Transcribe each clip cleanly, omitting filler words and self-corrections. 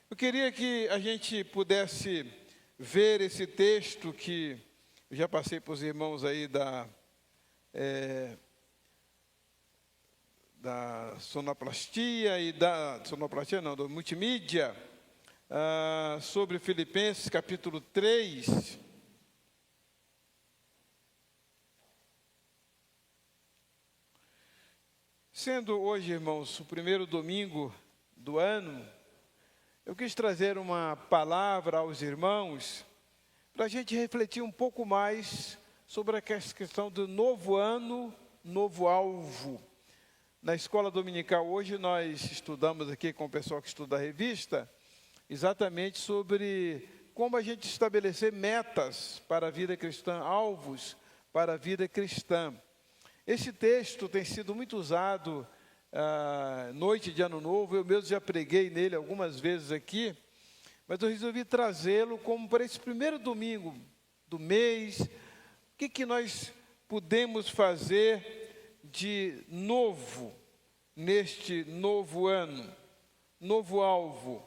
Eu queria que a gente pudesse ver esse texto que eu já passei para os irmãos aí da sonoplastia e do multimídia, sobre Filipenses capítulo 3. Sendo hoje, irmãos, o primeiro domingo do ano, eu quis trazer uma palavra aos irmãos para a gente refletir um pouco mais sobre a questão do novo ano, novo alvo. Na escola dominical hoje nós estudamos aqui com o pessoal que estuda a revista, exatamente sobre como a gente estabelecer metas para a vida cristã, alvos para a vida cristã. Esse texto tem sido muito usado noite de Ano Novo, eu mesmo já preguei nele algumas vezes aqui, mas eu resolvi trazê-lo como para esse primeiro domingo do mês. O que nós podemos fazer de novo neste novo ano, novo alvo?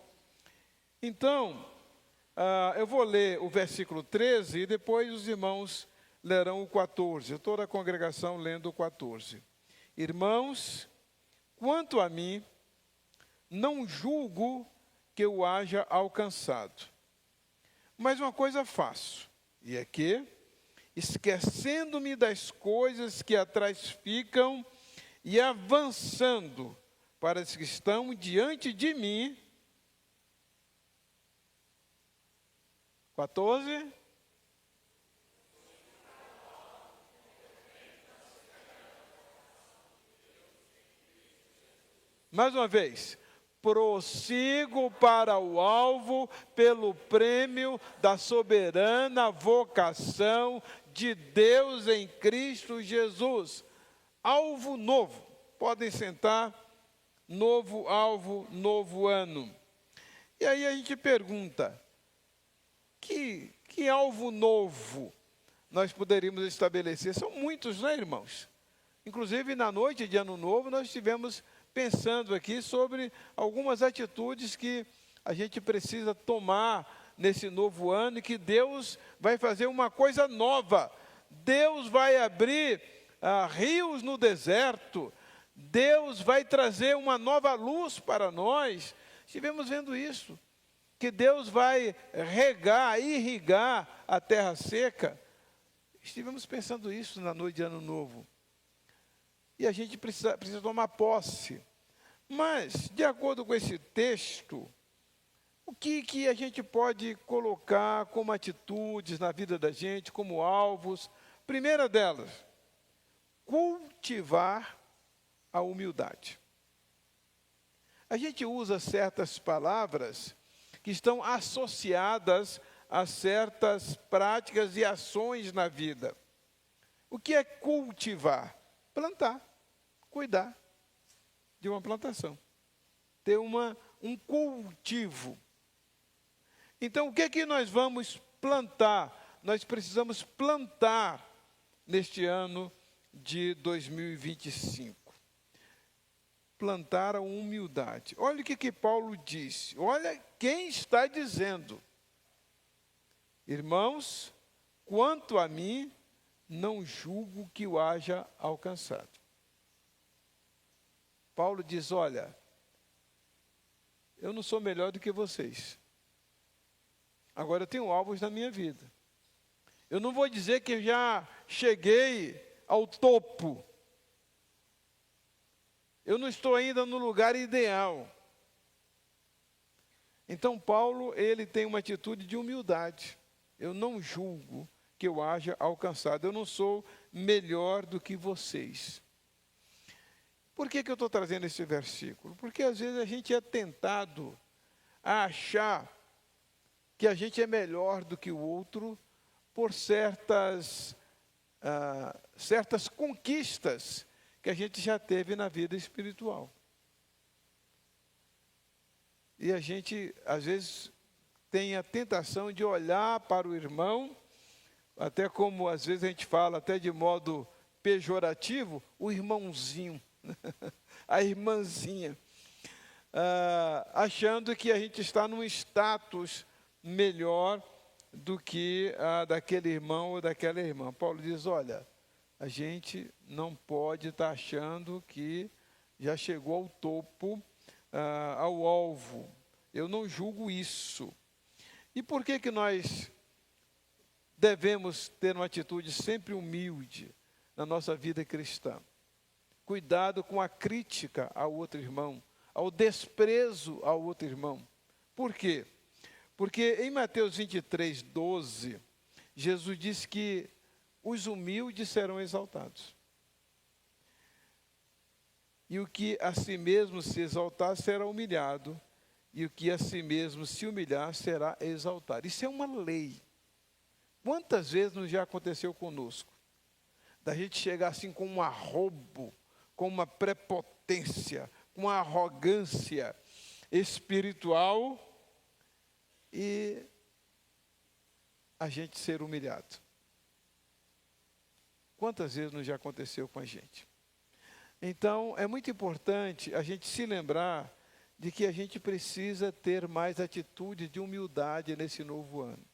Então, eu vou ler o versículo 13 e depois os irmãos lerão o 14, toda a congregação lendo o 14. Irmãos, quanto a mim, não julgo que eu haja alcançado. Mas uma coisa faço, e é que, esquecendo-me das coisas que atrás ficam e avançando para as que estão diante de mim. 14. Mais uma vez, prossigo para o alvo pelo prêmio da soberana vocação de Deus em Cristo Jesus. Alvo novo, podem sentar, novo alvo, novo ano. E aí a gente pergunta, que alvo novo nós poderíamos estabelecer? São muitos, né, irmãos? Inclusive, na noite de Ano Novo, nós estivemos pensando aqui sobre algumas atitudes que a gente precisa tomar nesse novo ano e que Deus vai fazer uma coisa nova. Deus vai abrir rios no deserto. Deus vai trazer uma nova luz para nós. Estivemos vendo isso, que Deus vai irrigar a terra seca. Estivemos pensando isso na noite de Ano Novo. E a gente precisa tomar posse. Mas, de acordo com esse texto, o que a gente pode colocar como atitudes na vida da gente, como alvos? Primeira delas, cultivar a humildade. A gente usa certas palavras que estão associadas a certas práticas e ações na vida. O que é cultivar? Plantar, cuidar de uma plantação, ter um cultivo. Então, o que nós vamos plantar? Nós precisamos plantar neste ano de 2025. Plantar a humildade. Olha o que Paulo disse, olha quem está dizendo. Irmãos, quanto a mim, não julgo que o haja alcançado. Paulo diz, olha, eu não sou melhor do que vocês. Agora eu tenho alvos na minha vida. Eu não vou dizer que eu já cheguei ao topo. Eu não estou ainda no lugar ideal. Então Paulo, ele tem uma atitude de humildade. Eu não julgo que eu haja alcançado. Eu não sou melhor do que vocês. Por que eu estou trazendo esse versículo? Porque às vezes a gente é tentado a achar que a gente é melhor do que o outro por certas conquistas que a gente já teve na vida espiritual. E a gente, às vezes, tem a tentação de olhar para o irmão, até como às vezes a gente fala, até de modo pejorativo, o irmãozinho, a irmãzinha. achando que a gente está num status melhor do que daquele irmão ou daquela irmã. Paulo diz, olha, a gente não pode estar achando que já chegou ao topo, ao alvo. Eu não julgo isso. E por que nós devemos ter uma atitude sempre humilde na nossa vida cristã? Cuidado com a crítica ao outro irmão, ao desprezo ao outro irmão. Por quê? Porque em Mateus 23, 12, Jesus disse que os humildes serão exaltados. E o que a si mesmo se exaltar será humilhado, e o que a si mesmo se humilhar será exaltado. Isso é uma lei. Quantas vezes não já aconteceu conosco? Da gente chegar assim com um arrobo, com uma prepotência, com uma arrogância espiritual e a gente ser humilhado. Quantas vezes não já aconteceu com a gente? Então, é muito importante a gente se lembrar de que a gente precisa ter mais atitude de humildade nesse novo ano.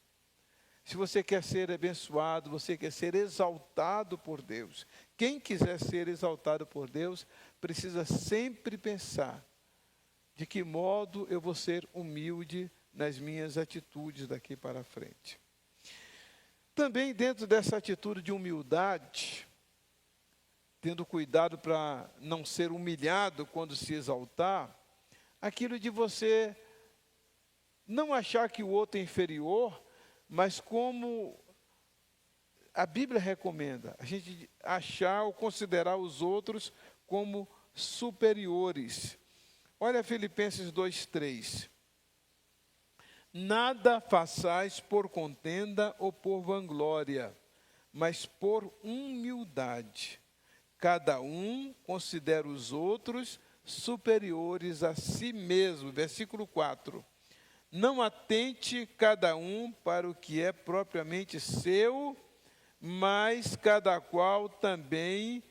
Se você quer ser abençoado, você quer ser exaltado por Deus. Quem quiser ser exaltado por Deus, precisa sempre pensar de que modo eu vou ser humilde nas minhas atitudes daqui para frente. Também dentro dessa atitude de humildade, tendo cuidado para não ser humilhado quando se exaltar, aquilo de você não achar que o outro é inferior, mas como a Bíblia recomenda, a gente achar ou considerar os outros como superiores. Olha Filipenses 2:3. Nada façais por contenda ou por vanglória, mas por humildade. Cada um considera os outros superiores a si mesmo. Versículo 4. Não atente cada um para o que é propriamente seu, mas cada qual também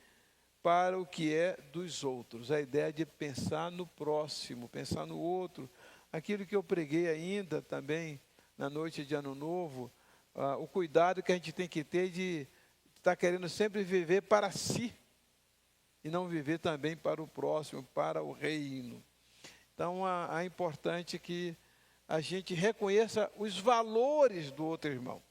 para o que é dos outros. A ideia de pensar no próximo, pensar no outro. Aquilo que eu preguei ainda também na noite de Ano Novo, o cuidado que a gente tem que ter de estar querendo sempre viver para si e não viver também para o próximo, para o reino. Então, é importante que a gente reconheça os valores do outro irmão.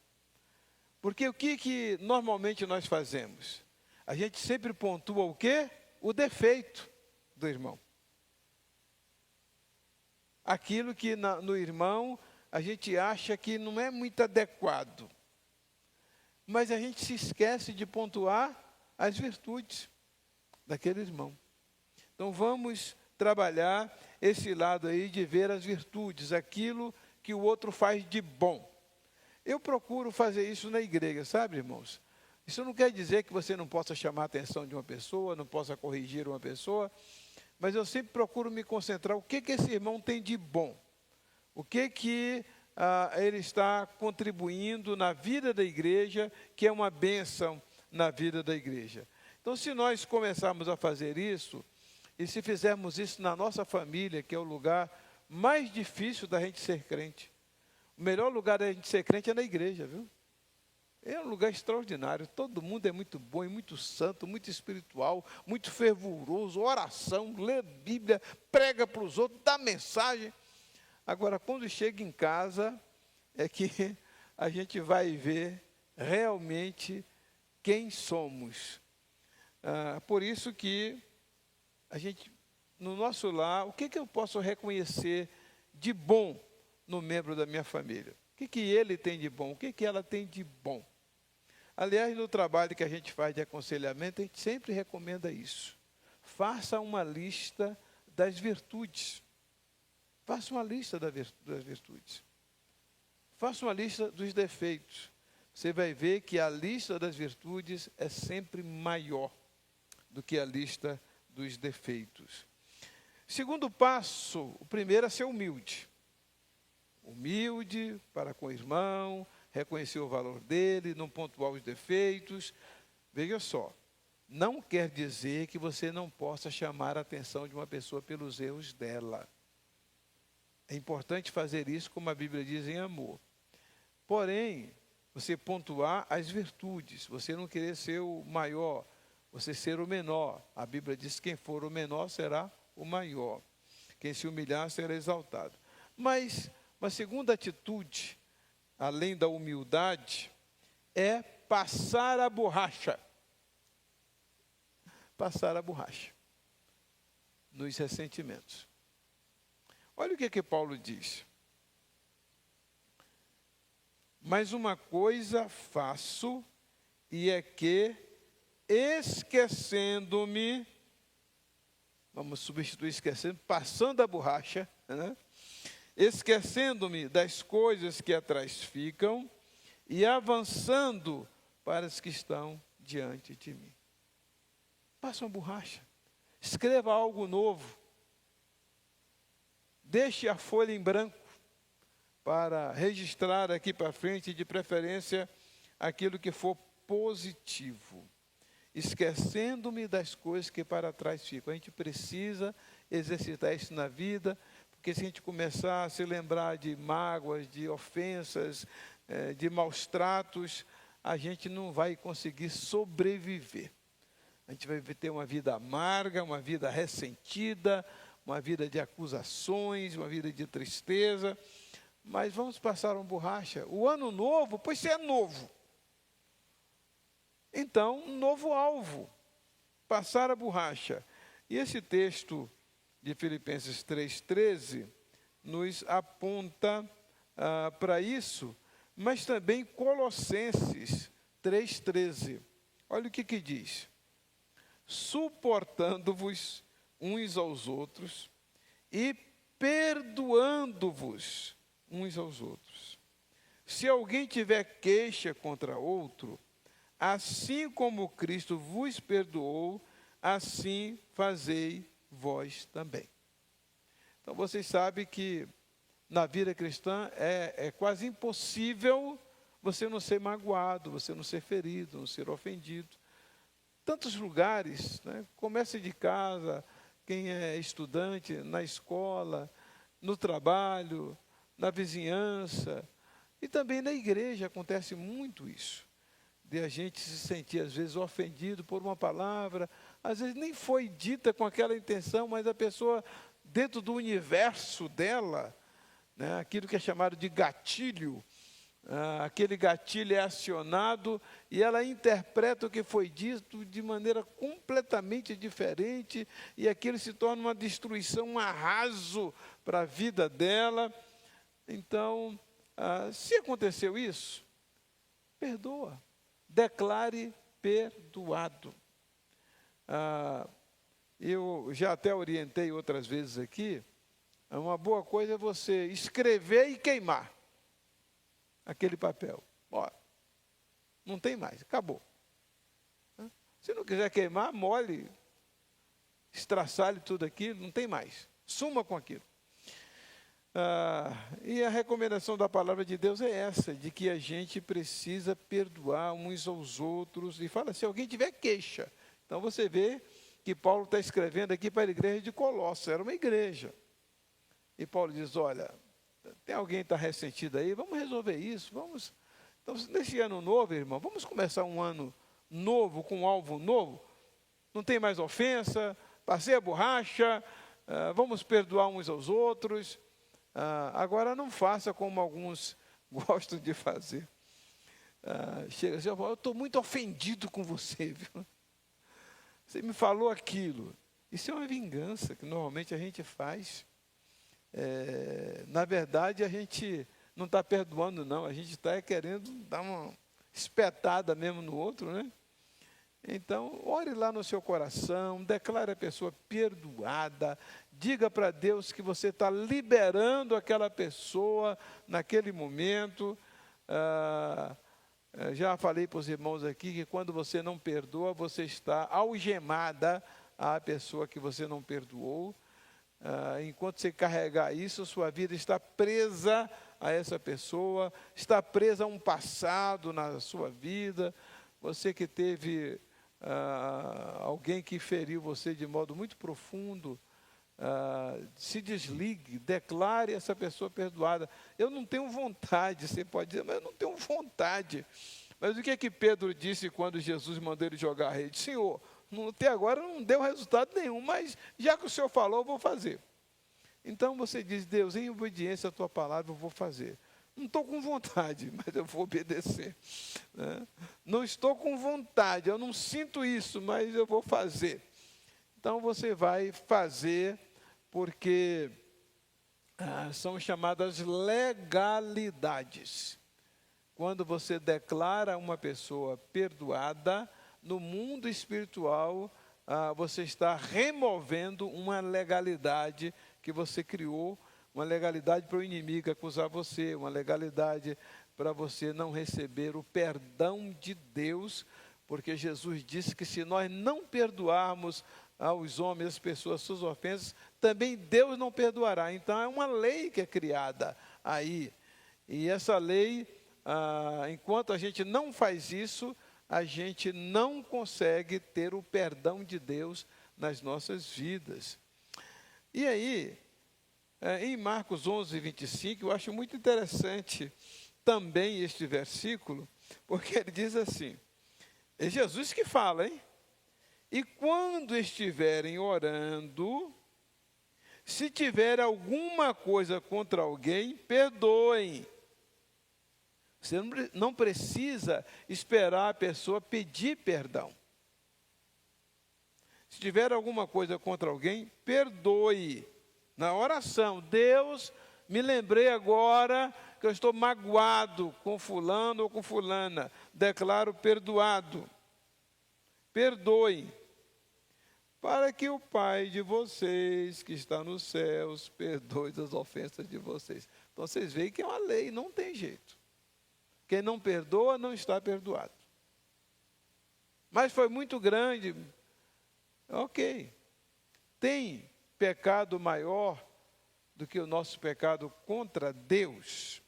Porque o que normalmente nós fazemos? A gente sempre pontua o quê? O defeito do irmão. Aquilo que no irmão a gente acha que não é muito adequado. Mas a gente se esquece de pontuar as virtudes daquele irmão. Então vamos trabalhar esse lado aí de ver as virtudes, aquilo que o outro faz de bom. Eu procuro fazer isso na igreja, sabe, irmãos? Isso não quer dizer que você não possa chamar a atenção de uma pessoa, não possa corrigir uma pessoa, mas eu sempre procuro me concentrar, o que esse irmão tem de bom? O que ele está contribuindo na vida da igreja, que é uma bênção na vida da igreja. Então, se nós começarmos a fazer isso, e se fizermos isso na nossa família, que é o lugar mais difícil da gente ser crente, o melhor lugar da gente ser crente é na igreja, viu? É um lugar extraordinário, todo mundo é muito bom, muito santo, muito espiritual, muito fervoroso, oração, lê Bíblia, prega para os outros, dá mensagem. Agora, quando chega em casa, é que a gente vai ver realmente quem somos. Por isso que a gente, no nosso lar, o que eu posso reconhecer de bom no membro da minha família? O que ele tem de bom? O que ela tem de bom? Aliás, no trabalho que a gente faz de aconselhamento, a gente sempre recomenda isso. Faça uma lista das virtudes. Faça uma lista das virtudes. Faça uma lista dos defeitos. Você vai ver que a lista das virtudes é sempre maior do que a lista dos defeitos. Segundo passo, o primeiro é ser humilde. Humilde para com o irmão, reconhecer o valor dele, não pontuar os defeitos. Veja só, não quer dizer que você não possa chamar a atenção de uma pessoa pelos erros dela. É importante fazer isso, como a Bíblia diz, em amor. Porém, você pontuar as virtudes, você não querer ser o maior, você ser o menor. A Bíblia diz que quem for o menor será o maior. Quem se humilhar será exaltado. Mas uma segunda atitude, além da humildade, é passar a borracha. Passar a borracha nos ressentimentos. Olha o que Paulo diz. Mas uma coisa faço, e é que, esquecendo-me, vamos substituir esquecendo, passando a borracha, né? Esquecendo-me das coisas que atrás ficam e avançando para as que estão diante de mim. Passa uma borracha, escreva algo novo, deixe a folha em branco para registrar aqui para frente, de preferência, aquilo que for positivo. Esquecendo-me das coisas que para trás ficam. A gente precisa exercitar isso na vida, porque se a gente começar a se lembrar de mágoas, de ofensas, de maus tratos, a gente não vai conseguir sobreviver. A gente vai ter uma vida amarga, uma vida ressentida, uma vida de acusações, uma vida de tristeza. Mas vamos passar uma borracha. O ano novo, pois se é novo. Então, um novo alvo. Passar a borracha. E esse texto de Filipenses 3,13 nos aponta para isso, mas também Colossenses 3,13. Olha o que diz. Suportando-vos uns aos outros e perdoando-vos uns aos outros. Se alguém tiver queixa contra outro, assim como Cristo vos perdoou, assim fazei vós também. Então, vocês sabem que na vida cristã é quase impossível você não ser magoado, você não ser ferido, não ser ofendido. Tantos lugares, né? Começa de casa, quem é estudante, na escola, no trabalho, na vizinhança, e também na igreja acontece muito isso, de a gente se sentir às vezes ofendido por uma palavra, às vezes nem foi dita com aquela intenção, mas a pessoa, dentro do universo dela, né, aquilo que é chamado de gatilho, aquele gatilho é acionado e ela interpreta o que foi dito de maneira completamente diferente e aquilo se torna uma destruição, um arraso para a vida dela. Então, se aconteceu isso, perdoa, declare perdoado. Eu já até orientei outras vezes aqui, uma boa coisa é você escrever e queimar aquele papel. Ó, não tem mais, acabou. Se não quiser queimar, molhe, estraçalhe tudo aquilo, não tem mais. Suma com aquilo. E a recomendação da palavra de Deus é essa, de que a gente precisa perdoar uns aos outros. E fala, se alguém tiver queixa. Então você vê que Paulo está escrevendo aqui para a igreja de Colossos, era uma igreja. E Paulo diz, olha, tem alguém que está ressentido aí, vamos resolver isso, vamos. Então, nesse ano novo, irmão, vamos começar um ano novo, com um alvo novo. Não tem mais ofensa, passei a borracha, vamos perdoar uns aos outros. Agora não faça como alguns gostam de fazer. Chega assim, eu estou muito ofendido com você, viu? Você me falou aquilo. Isso é uma vingança que normalmente a gente faz. Na verdade, a gente não está perdoando, não. A gente está querendo dar uma espetada mesmo no outro, né? Então, ore lá no seu coração, declare a pessoa perdoada, diga para Deus que você está liberando aquela pessoa naquele momento. Já falei para os irmãos aqui que quando você não perdoa, você está algemada à pessoa que você não perdoou. Enquanto você carregar isso, a sua vida está presa a essa pessoa, está presa a um passado na sua vida. Você que teve alguém que feriu você de modo muito profundo, se desligue, declare essa pessoa perdoada. Eu não tenho vontade, você pode dizer, mas eu não tenho vontade. Mas o que é que Pedro disse quando Jesus mandou ele jogar a rede? Senhor, até agora não deu resultado nenhum, mas já que o Senhor falou, eu vou fazer. Então você diz, Deus, em obediência à tua palavra, eu vou fazer. Não estou com vontade, mas eu vou obedecer. Né? Não estou com vontade, eu não sinto isso, mas eu vou fazer. Então você vai fazer, porque são chamadas legalidades. Quando você declara uma pessoa perdoada, no mundo espiritual, você está removendo uma legalidade que você criou, uma legalidade para o inimigo acusar você, uma legalidade para você não receber o perdão de Deus, porque Jesus disse que se nós não perdoarmos aos homens, às pessoas, suas ofensas, também Deus não perdoará. Então é uma lei que é criada aí. E essa lei, enquanto a gente não faz isso, a gente não consegue ter o perdão de Deus nas nossas vidas. E aí, em Marcos 11, 25, eu acho muito interessante também este versículo, porque ele diz assim, é Jesus que fala, hein? E quando estiverem orando, se tiver alguma coisa contra alguém, perdoem. Você não precisa esperar a pessoa pedir perdão. Se tiver alguma coisa contra alguém, perdoe. Na oração, Deus, me lembrei agora que eu estou magoado com fulano ou com fulana. Declaro perdoado. Perdoe. Para que o Pai de vocês, que está nos céus, perdoe as ofensas de vocês. Então vocês veem que é uma lei, não tem jeito. Quem não perdoa, não está perdoado. Mas foi muito grande. Ok. Tem pecado maior do que o nosso pecado contra Deus?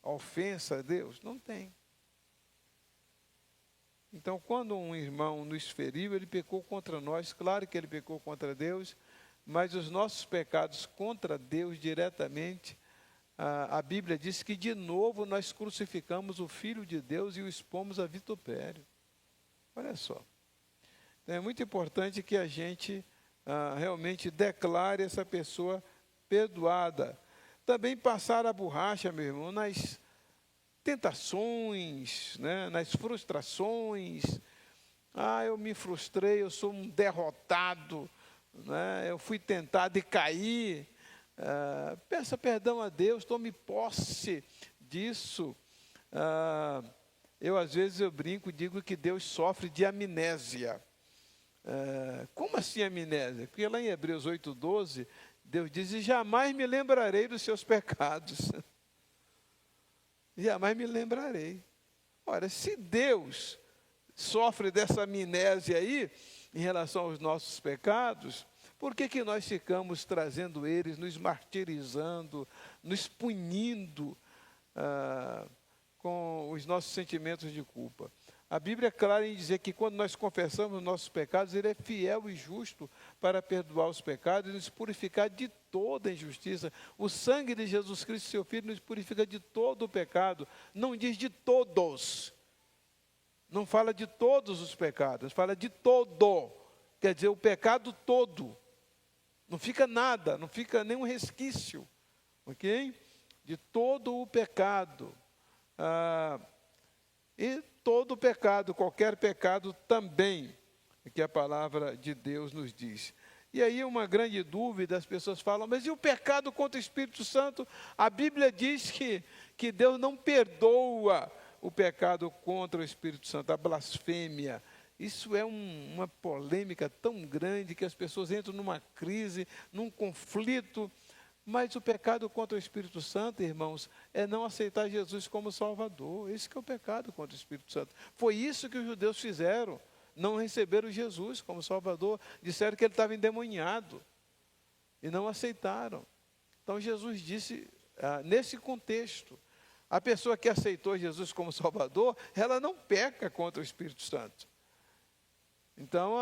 A ofensa a Deus? Não tem. Então, quando um irmão nos feriu, ele pecou contra nós. Claro que ele pecou contra Deus, mas os nossos pecados contra Deus diretamente, a Bíblia diz que de novo nós crucificamos o Filho de Deus e o expomos a vitupério. Olha só. Então, é muito importante que a gente realmente declare essa pessoa perdoada. Também passar a borracha, meu irmão, nas tentações, né, nas frustrações. Eu me frustrei, eu sou um derrotado, né, eu fui tentado e caí. Peça perdão a Deus, tome posse disso. Às vezes eu brinco e digo que Deus sofre de amnésia. Como assim amnésia? Porque lá em Hebreus 8:12, Deus diz, e jamais me lembrarei dos seus pecados. Jamais me lembrarei. Ora, se Deus sofre dessa amnésia aí, em relação aos nossos pecados, por que nós ficamos trazendo eles, nos martirizando, nos punindo com os nossos sentimentos de culpa? A Bíblia é clara em dizer que quando nós confessamos os nossos pecados, Ele é fiel e justo para perdoar os pecados e nos purificar de toda injustiça. O sangue de Jesus Cristo, seu Filho, nos purifica de todo o pecado. Não diz de todos. Não fala de todos os pecados, fala de todo. Quer dizer, o pecado todo. Não fica nada, não fica nenhum resquício. Ok? De todo o pecado. E todo pecado, qualquer pecado também, que a palavra de Deus nos diz. E aí uma grande dúvida, as pessoas falam, mas e o pecado contra o Espírito Santo? A Bíblia diz que Deus não perdoa o pecado contra o Espírito Santo, a blasfêmia. Isso é uma polêmica tão grande que as pessoas entram numa crise, num conflito. Mas o pecado contra o Espírito Santo, irmãos, é não aceitar Jesus como Salvador. Esse que é o pecado contra o Espírito Santo. Foi isso que os judeus fizeram. Não receberam Jesus como Salvador. Disseram que ele estava endemoniado. E não aceitaram. Então Jesus disse, nesse contexto, a pessoa que aceitou Jesus como Salvador, ela não peca contra o Espírito Santo. Então,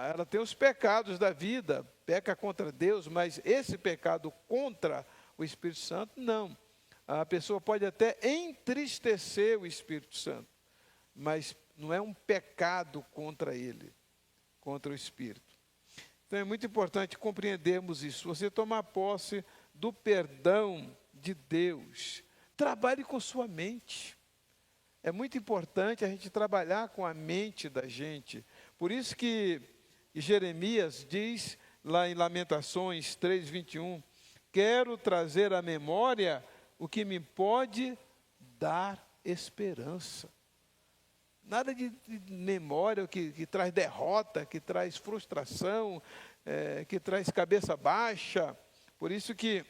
ela tem os pecados da vida, peca contra Deus, mas esse pecado contra o Espírito Santo, não. A pessoa pode até entristecer o Espírito Santo, mas não é um pecado contra ele, contra o Espírito. Então é muito importante compreendermos isso. Você tomar posse do perdão de Deus. Trabalhe com sua mente. É muito importante a gente trabalhar com a mente da gente. Por isso que Jeremias diz lá em Lamentações 3:21, quero trazer à memória o que me pode dar esperança. Nada de memória que traz derrota, que traz frustração, que traz cabeça baixa. Por isso que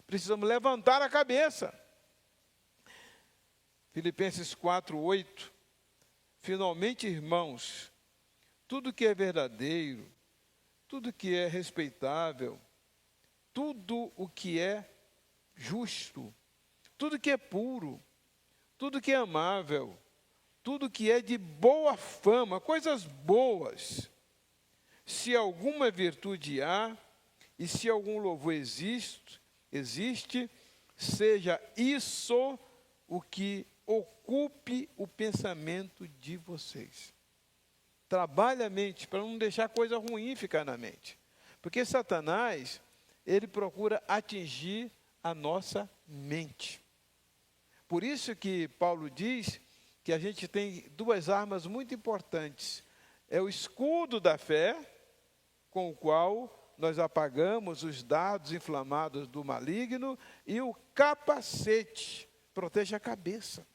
precisamos levantar a cabeça. Filipenses 4:8. Finalmente, irmãos, tudo que é verdadeiro, tudo que é respeitável, tudo o que é justo, tudo que é puro, tudo que é amável, tudo que é de boa fama, coisas boas. Se alguma virtude há, e se algum louvor existe, seja isso o que ocupe o pensamento de vocês. Trabalhe a mente para não deixar coisa ruim ficar na mente. Porque Satanás, ele procura atingir a nossa mente. Por isso que Paulo diz que a gente tem duas armas muito importantes. É o escudo da fé, com o qual nós apagamos os dardos inflamados do maligno, e o capacete, protege a cabeça.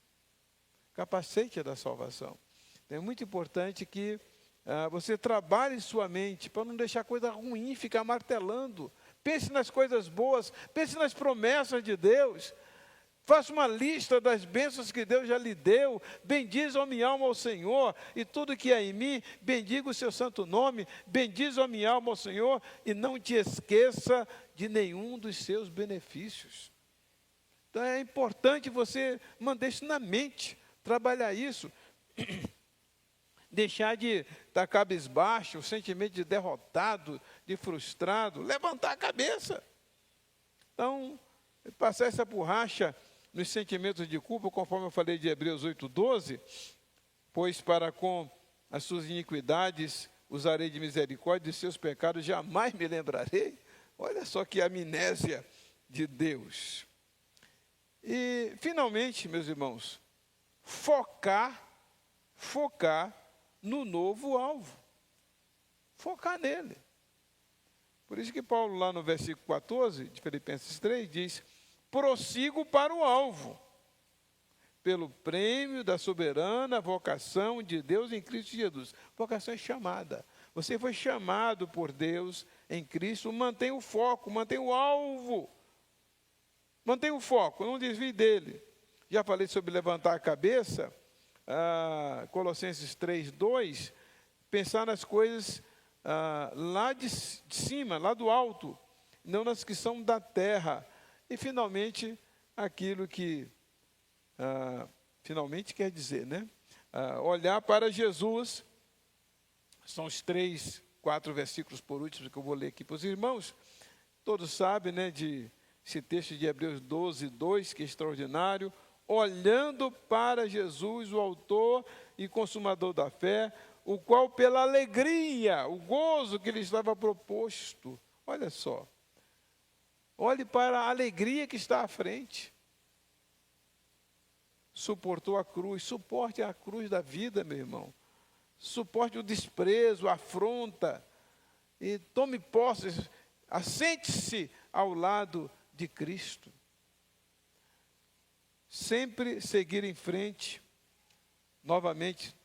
Capacete é da salvação. Então, é muito importante que você trabalhe sua mente, para não deixar coisa ruim ficar martelando. Pense nas coisas boas, pense nas promessas de Deus. Faça uma lista das bênçãos que Deus já lhe deu. Bendiz, ó minha alma, ao Senhor, e tudo que há em mim, bendiga o seu santo nome. Bendiz, ó minha alma, ao Senhor, e não te esqueça de nenhum dos seus benefícios. Então é importante você manter isso na mente, trabalhar isso. Deixar de estar cabisbaixo, o sentimento de derrotado, de frustrado, levantar a cabeça. Então, passar essa borracha nos sentimentos de culpa, conforme eu falei de Hebreus 8:12, pois para com as suas iniquidades usarei de misericórdia, de seus pecados jamais me lembrarei. Olha só que amnésia de Deus. E, finalmente, meus irmãos, focar no novo alvo. Focar nele. Por isso que Paulo, lá no versículo 14 de Filipenses 3, diz: prossigo para o alvo, pelo prêmio da soberana vocação de Deus em Cristo Jesus. Vocação é chamada. Você foi chamado por Deus em Cristo, mantenha o foco, mantenha o alvo. Mantenha o foco, não desvie dele. Já falei sobre levantar a cabeça, Colossenses 3:2, pensar nas coisas lá de cima, lá do alto, não nas que são da terra. E finalmente, aquilo que, finalmente quer dizer, né? Olhar para Jesus, são os 4 versículos por último que eu vou ler aqui para os irmãos. Todos sabem, né, de esse texto de Hebreus 12:2, que é extraordinário. Olhando para Jesus, o autor e consumador da fé, o qual pela alegria, o gozo que lhe estava proposto, olha só, olhe para a alegria que está à frente, suportou a cruz. Suporte a cruz da vida, meu irmão, suporte o desprezo, a afronta, e tome posse, assente-se ao lado de Cristo. Sempre seguir em frente. Novamente,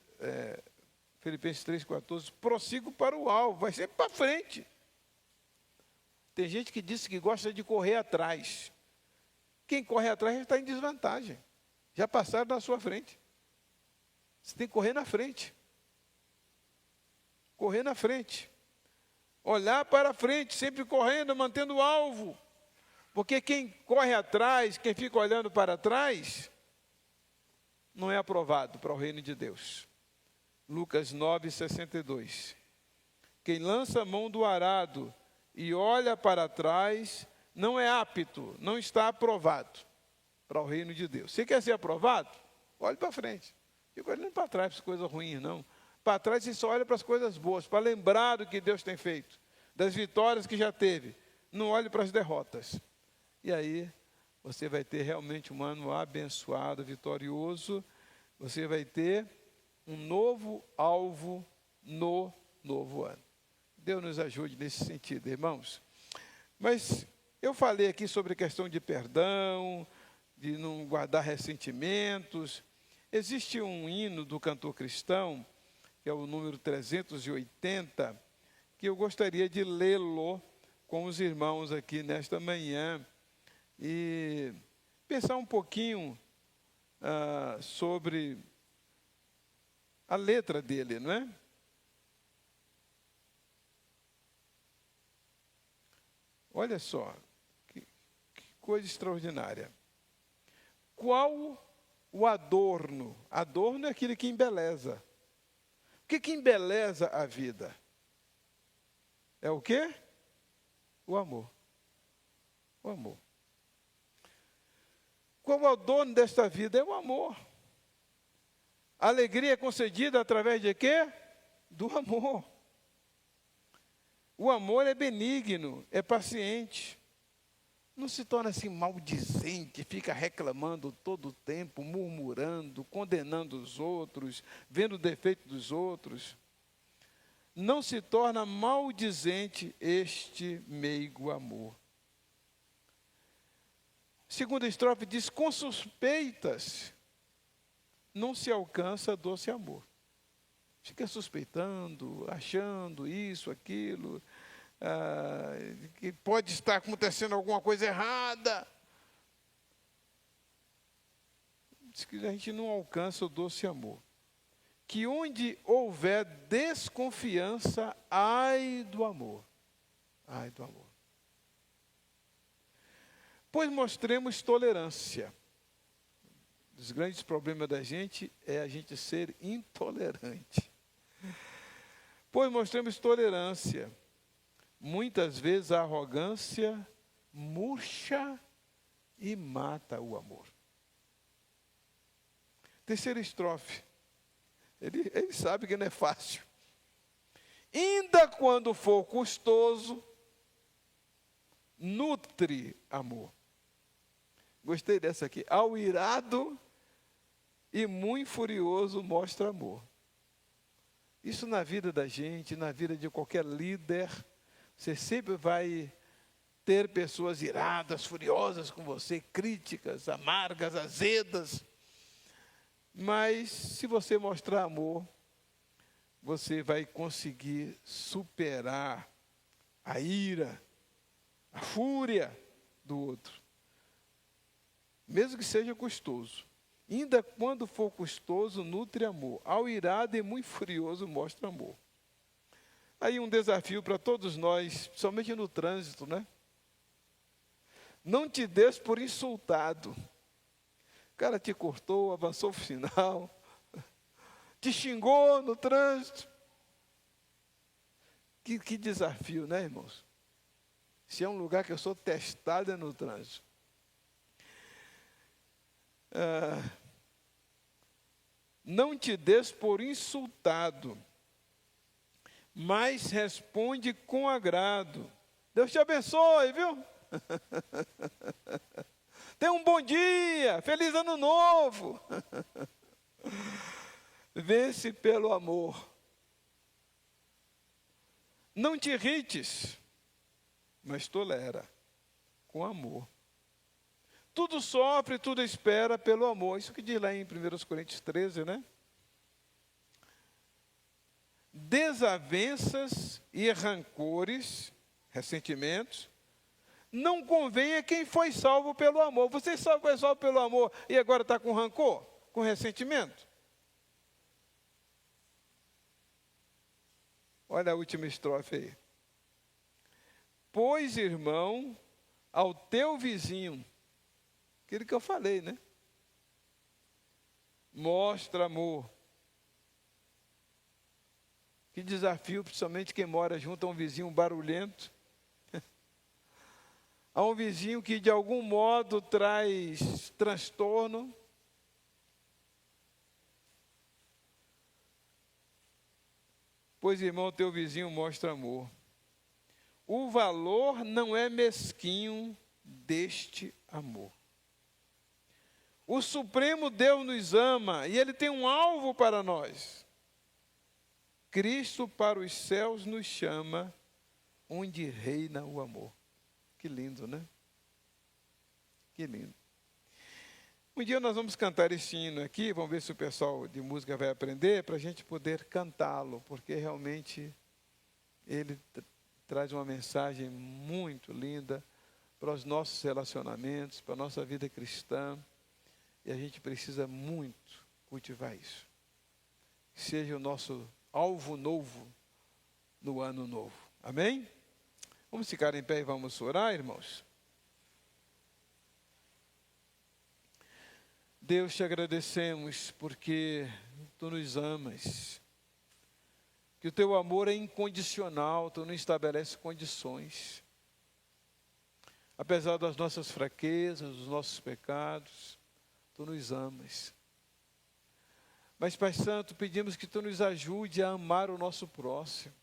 Filipenses 3:14, prossigo para o alvo, vai sempre para frente. Tem gente que diz que gosta de correr atrás. Quem corre atrás já está em desvantagem, já passaram na sua frente. Você tem que correr na frente. Correr na frente. Olhar para frente, sempre correndo, mantendo o alvo. Porque quem corre atrás, quem fica olhando para trás, não é aprovado para o reino de Deus. Lucas 9:62. Quem lança a mão do arado e olha para trás, não é apto, não está aprovado para o reino de Deus. Você quer ser aprovado? Olhe para frente. Fica olhando para trás para as coisas ruins, não. Para trás você só olha para as coisas boas, para lembrar do que Deus tem feito, das vitórias que já teve. Não olhe para as derrotas. E aí você vai ter realmente um ano abençoado, vitorioso. Você vai ter um novo alvo no novo ano. Deus nos ajude nesse sentido, irmãos. Mas eu falei aqui sobre a questão de perdão, de não guardar ressentimentos. Existe um hino do cantor cristão, que é o número 380, que eu gostaria de lê-lo com os irmãos aqui nesta manhã e pensar um pouquinho sobre a letra dele, não é? Olha só, que coisa extraordinária. Qual o adorno? Adorno é aquele que embeleza. O que embeleza a vida? É o quê? O amor. O amor. Qual o adorno desta vida? É o amor. A alegria é concedida através de quê? Do amor. O amor é benigno, é paciente. Não se torna assim maldizente, fica reclamando todo o tempo, murmurando, condenando os outros, vendo o defeito dos outros. Não se torna maldizente este meigo amor. Segunda estrofe diz, com suspeitas não se alcança doce amor. Fica suspeitando, achando isso, aquilo, que pode estar acontecendo alguma coisa errada. Diz que a gente não alcança o doce amor. Que onde houver desconfiança, ai do amor. Ai do amor. Pois mostremos tolerância. Um dos grandes problemas da gente é a gente ser intolerante. Pois mostremos tolerância. Muitas vezes a arrogância murcha e mata o amor. Terceira estrofe. Ele sabe que não é fácil. Ainda quando for custoso, nutre amor. Gostei dessa aqui. Ao irado e muito furioso mostra amor. Isso na vida da gente, na vida de qualquer líder, você sempre vai ter pessoas iradas, furiosas com você, críticas, amargas, azedas. Mas se você mostrar amor, você vai conseguir superar a ira, a fúria do outro. Mesmo que seja custoso. Ainda quando for custoso, nutre amor. Ao irado e muito furioso, mostra amor. Aí um desafio para todos nós, somente no trânsito, né? Não te des por insultado. O cara te cortou, avançou o sinal, te xingou no trânsito. Que desafio, né, irmãos? Se é um lugar que eu sou testado é no trânsito. Não te des por insultado, mas responde com agrado. Deus te abençoe, viu? Tenha um bom dia, feliz ano novo. Vence pelo amor. Não te irrites, mas tolera com amor. Tudo sofre, tudo espera pelo amor. Isso que diz lá em 1 Coríntios 13, né? Desavenças e rancores, ressentimentos, não convém a quem foi salvo pelo amor. Você só foi salvo pelo amor e agora está com rancor, com ressentimento? Olha a última estrofe aí. Pois, irmão, ao teu vizinho, aquilo que eu falei, né? Mostra amor. Que desafio, principalmente quem mora junto a um vizinho barulhento. a um vizinho que de algum modo traz transtorno, pois, irmão, teu vizinho mostra amor. O valor não é mesquinho deste amor. O Supremo Deus nos ama e Ele tem um alvo para nós. Cristo para os céus nos chama, onde reina o amor. Que lindo, né? Que lindo. Um dia nós vamos cantar esse hino aqui, vamos ver se o pessoal de música vai aprender, para a gente poder cantá-lo, porque realmente ele traz uma mensagem muito linda para os nossos relacionamentos, para a nossa vida cristã, e a gente precisa muito cultivar isso. Que seja o nosso alvo novo no ano novo. Amém? Vamos ficar em pé e vamos orar, irmãos? Deus, te agradecemos porque Tu nos amas, que o Teu amor é incondicional, Tu não estabelece condições. Apesar das nossas fraquezas, dos nossos pecados, Tu nos amas. Mas, Pai Santo, pedimos que Tu nos ajude a amar o nosso próximo,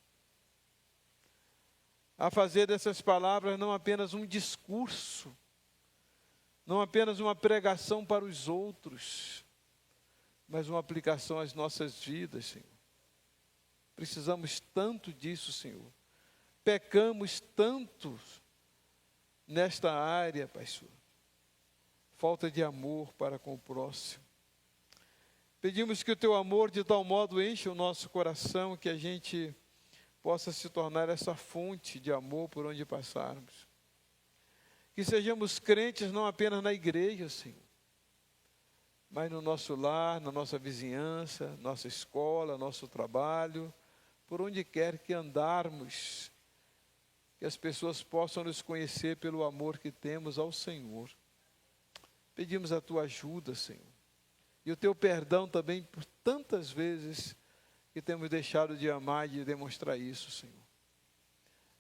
a fazer dessas palavras não apenas um discurso, não apenas uma pregação para os outros, mas uma aplicação às nossas vidas, Senhor. Precisamos tanto disso, Senhor. Pecamos tanto nesta área, Pai Senhor. Falta de amor para com o próximo. Pedimos que o Teu amor de tal modo enche o nosso coração, que a gente possa se tornar essa fonte de amor por onde passarmos. Que sejamos crentes não apenas na igreja, Senhor, mas no nosso lar, na nossa vizinhança, nossa escola, nosso trabalho, por onde quer que andarmos, que as pessoas possam nos conhecer pelo amor que temos ao Senhor. Pedimos a Tua ajuda, Senhor, e o Teu perdão também por tantas vezes que temos deixado de amar e de demonstrar isso, Senhor.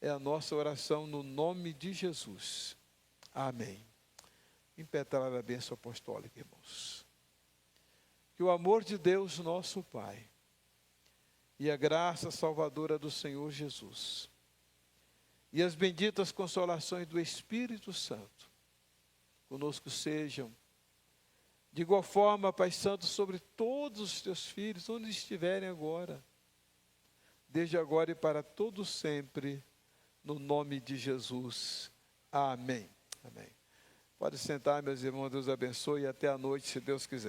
É a nossa oração no nome de Jesus. Amém. Impetrar a bênção apostólica, irmãos. Que o amor de Deus, nosso Pai, e a graça salvadora do Senhor Jesus, e as benditas consolações do Espírito Santo, conosco sejam, de igual forma, Pai Santo, sobre todos os Teus filhos, onde estiverem agora, desde agora e para todo sempre, no nome de Jesus. Amém. Amém. Pode sentar, meus irmãos, Deus abençoe e até a noite, se Deus quiser.